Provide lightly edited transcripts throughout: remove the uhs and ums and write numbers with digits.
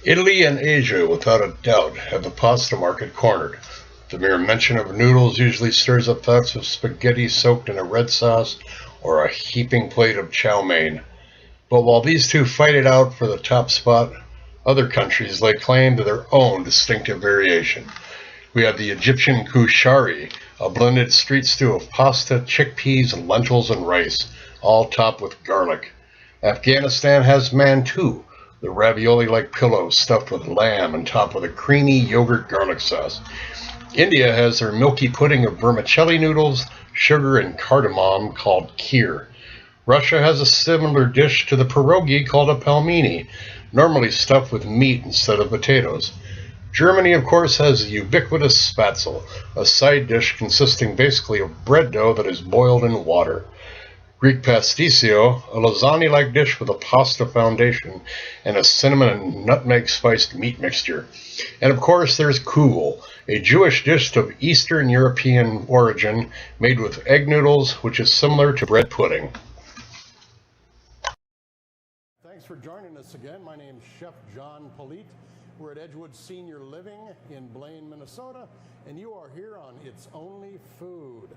Italy and Asia, without a doubt, have the pasta market cornered. The mere mention of noodles usually stirs up thoughts of spaghetti soaked in a red sauce or a heaping plate of chow mein. But while these two fight it out for the top spot, other countries lay claim to their own distinctive variation. We have the Egyptian kushari, a blended street stew of pasta, chickpeas, lentils, and rice, all topped with garlic. Afghanistan has mantou, the ravioli-like pillow stuffed with lamb and topped with a creamy yogurt garlic sauce. India has their milky pudding of vermicelli noodles, sugar, and cardamom called kheer. Russia has a similar dish to the pierogi called a pelmeni, normally stuffed with meat instead of potatoes. Germany, of course, has the ubiquitous spatzel, a side dish consisting basically of bread dough that is boiled in water. Greek pasticcio, a lasagna-like dish with a pasta foundation and a cinnamon and nutmeg-spiced meat mixture. And of course, there's kugel, a Jewish dish of Eastern European origin made with egg noodles, which is similar to bread pudding. Thanks for joining us again. My name's Chef John Politte. We're at Edgewood Senior Living in Blaine, Minnesota, and you are here on It's Only Food.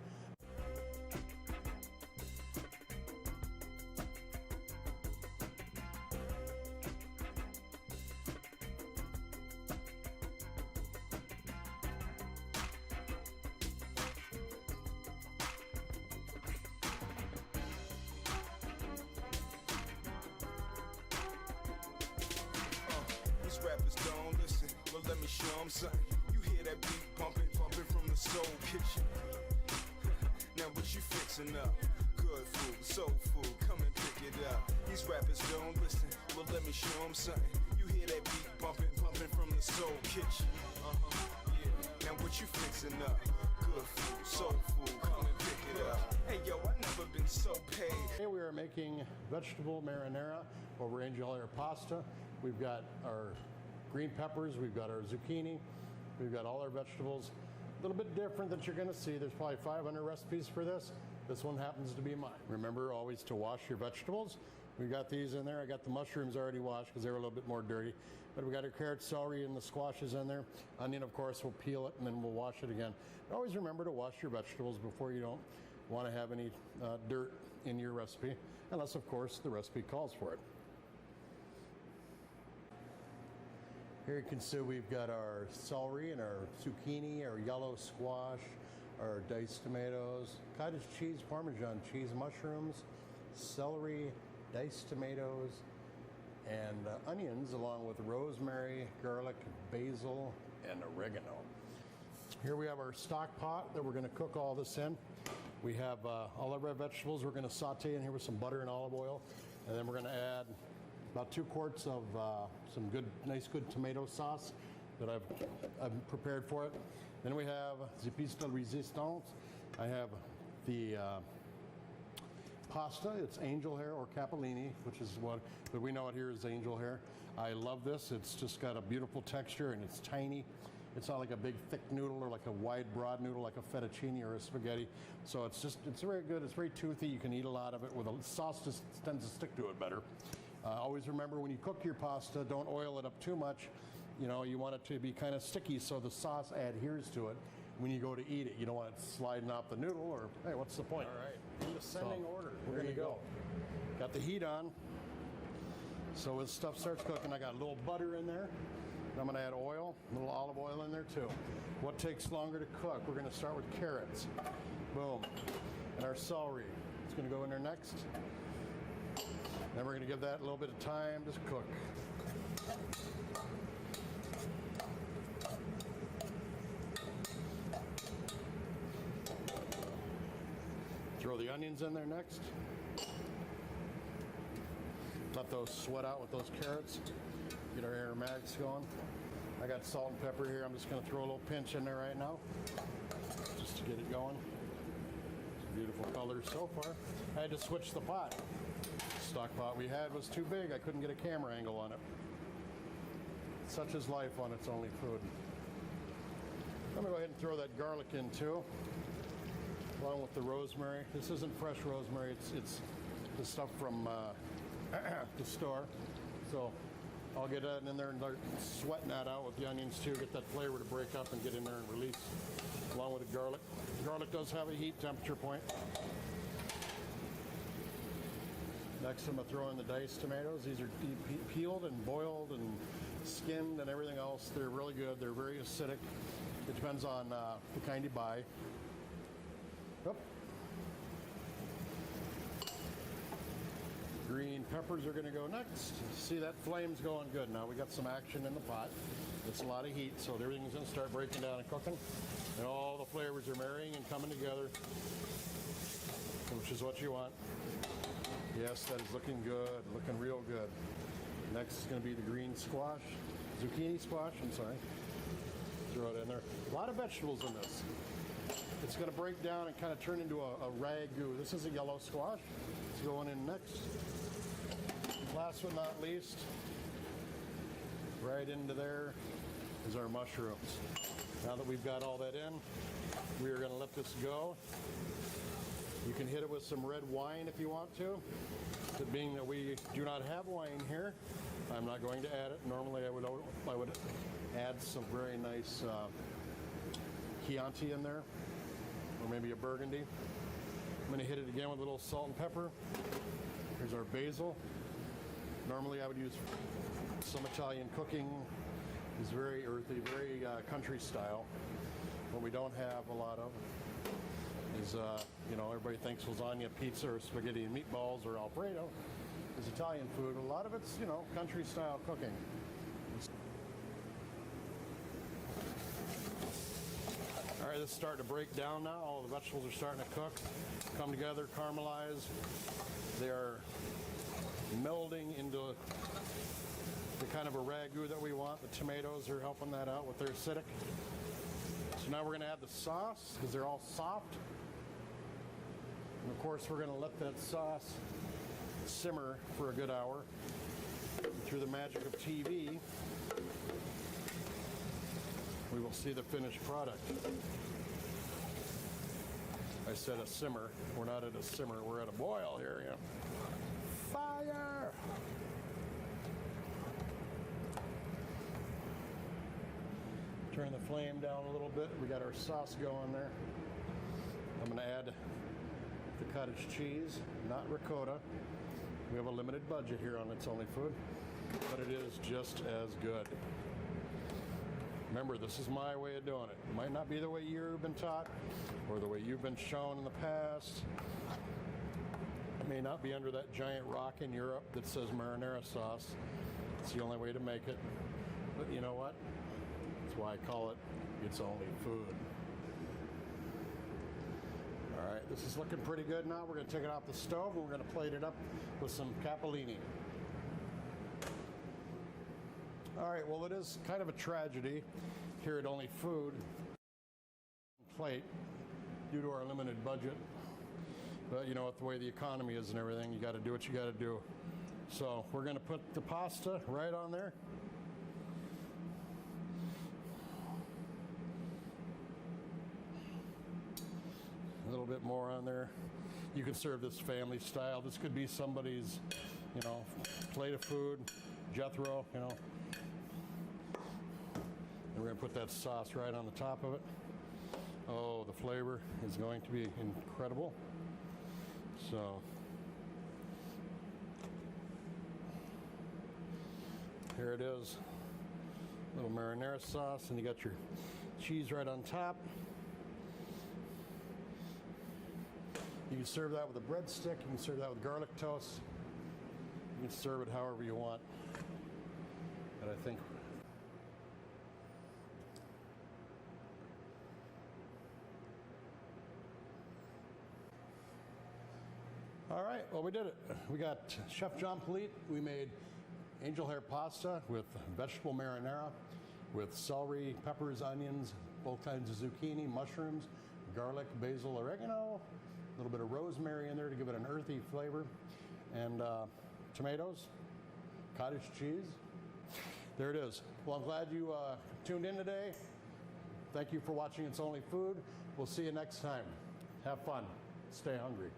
Rappers don't listen, well let me show them something. You hear that beat pumping from the soul kitchen. Now what you fixing up? Good food, soul food, come and pick it up. These rappers don't listen, well let me show them something. You hear that beat pumping from the soul kitchen. Yeah. Now what you fixing up? Good food, soul food, come and pick it up. Hey yo, I never been so paid. Today we are making vegetable marinara over angel hair pasta. We've got our green peppers, we've got our zucchini, we've got all our vegetables. A little bit different that you're gonna see. There's probably 500 recipes for this. This one happens to be mine. Remember always to wash your vegetables. We got these in there. I got the mushrooms already washed because they were a little bit more dirty. But we got our carrots, celery, and the squashes in there. Onion, of course, we'll peel it and then we'll wash it again. Always remember to wash your vegetables before you don't want to have any dirt in your recipe, unless, of course, the recipe calls for it. Here you can see we've got our celery and our zucchini, our yellow squash, our diced tomatoes, cottage cheese, Parmesan cheese, mushrooms, celery, diced tomatoes, and onions, along with rosemary, garlic, basil, and oregano. Here we have our stock pot that we're going to cook all this in. We have all of our vegetables we're going to saute in here with some butter and olive oil, and then we're going to add about 2 quarts of some nice good tomato sauce that I've prepared for it. Then we have the piece de resistance. I have the pasta. It's angel hair or capellini, which is but we know it here as angel hair. I love this. It's just got a beautiful texture and it's tiny. It's not like a big thick noodle or like a wide broad noodle like a fettuccine or a spaghetti. So it's very good. It's very toothy. You can eat a lot of it. With a sauce just tends to stick to it better. Always remember when you cook your pasta, don't oil it up too much. You know, you want it to be kind of sticky so the sauce adheres to it when you go to eat it. You don't want it sliding off the noodle or, hey, what's the point? All right, in descending order. We're going to go. Got the heat on. So as stuff starts cooking, I got a little butter in there. I'm going to add oil, a little olive oil in there too. What takes longer to cook? We're going to start with carrots. Boom. And our celery. It's going to go in there next. Then we're going to give that a little bit of time to cook. Throw the onions in there next. Let those sweat out with those carrots. Get our aromatics going. I got salt and pepper here. I'm just going to throw a little pinch in there right now, just to get it going. It's a beautiful color so far. I had to switch the pot. Stock pot we had was too big. I couldn't get a camera angle on it. Such is life on It's Only Food. I'm going to go ahead and throw that garlic in too, along with the rosemary. This isn't fresh rosemary. It's the stuff from the store. So I'll get that in there and start sweating that out with the onions too, get that flavor to break up and get in there and release, along with the garlic. Garlic does have a heat temperature point. Next, I'm going to throw in the diced tomatoes. These are peeled and boiled and skinned and everything else. They're really good. They're very acidic. It depends on the kind you buy. Oop. Green peppers are going to go next. See, that flame's going good now. We got some action in the pot. It's a lot of heat, so everything's going to start breaking down and cooking. And all the flavors are marrying and coming together, which is what you want. Yes, that is looking good, looking real good. Next is going to be the green squash, zucchini squash, I'm sorry. Throw it in there. A lot of vegetables in this. It's going to break down and kind of turn into a ragu. This is a yellow squash. It's going in next. Last but not least, right into there is our mushrooms. Now that we've got all that in, we are going to let this go. You can hit it with some red wine if you want to. But being that we do not have wine here, I'm not going to add it. Normally I would add some very nice Chianti in there, or maybe a Burgundy. I'm going to hit it again with a little salt and pepper. Here's our basil. Normally I would use some Italian cooking. It's very earthy, very country style. What we don't have a lot of is, everybody thinks lasagna, pizza, or spaghetti and meatballs, or Alfredo is Italian food. A lot of it's, country style cooking. All right, this is starting to break down now. All the vegetables are starting to cook, come together, caramelize. They are melding into the kind of a ragu that we want. The tomatoes are helping that out with their acidic. So now we're going to add the sauce because they're all soft. And of course, we're going to let that sauce simmer for a good hour. And through the magic of TV, we will see the finished product. I said a simmer. We're not at a simmer. We're at a boil here. Yeah. Fire! Turn the flame down a little bit. We got our sauce going there. I'm going to add the cottage cheese, not ricotta. We have a limited budget here on It's Only Food, but it is just as good. Remember, this is my way of doing it. It might not be the way you've been taught or the way you've been shown in the past. It may not be under that giant rock in Europe that says marinara sauce. It's the only way to make it. But you know what? That's why I call it It's Only Food. All right, this is looking pretty good now. We're going to take it off the stove and we're going to plate it up with some capellini. All right, well, it is kind of a tragedy here at Only Food plate due to our limited budget. But with the way the economy is and everything, you got to do what you got to do. So we're going to put the pasta right on there. A little bit more on there. You can serve this family style. This could be somebody's, plate of food, Jethro, And we're going to put that sauce right on the top of it. Oh, the flavor is going to be incredible. So, here it is. A little marinara sauce, and you got your cheese right on top. You can serve that with a breadstick. You can serve that with garlic toast. You can serve it however you want. But I think all right, well, we did it. We got Chef John Politte. We made angel hair pasta with vegetable marinara, with celery, peppers, onions, both kinds of zucchini, mushrooms, garlic, basil, oregano, a little bit of rosemary in there to give it an earthy flavor, and tomatoes, cottage cheese. There it is. Well, I'm glad you tuned in today. Thank you for watching It's Only Food. We'll see you next time. Have fun. Stay hungry.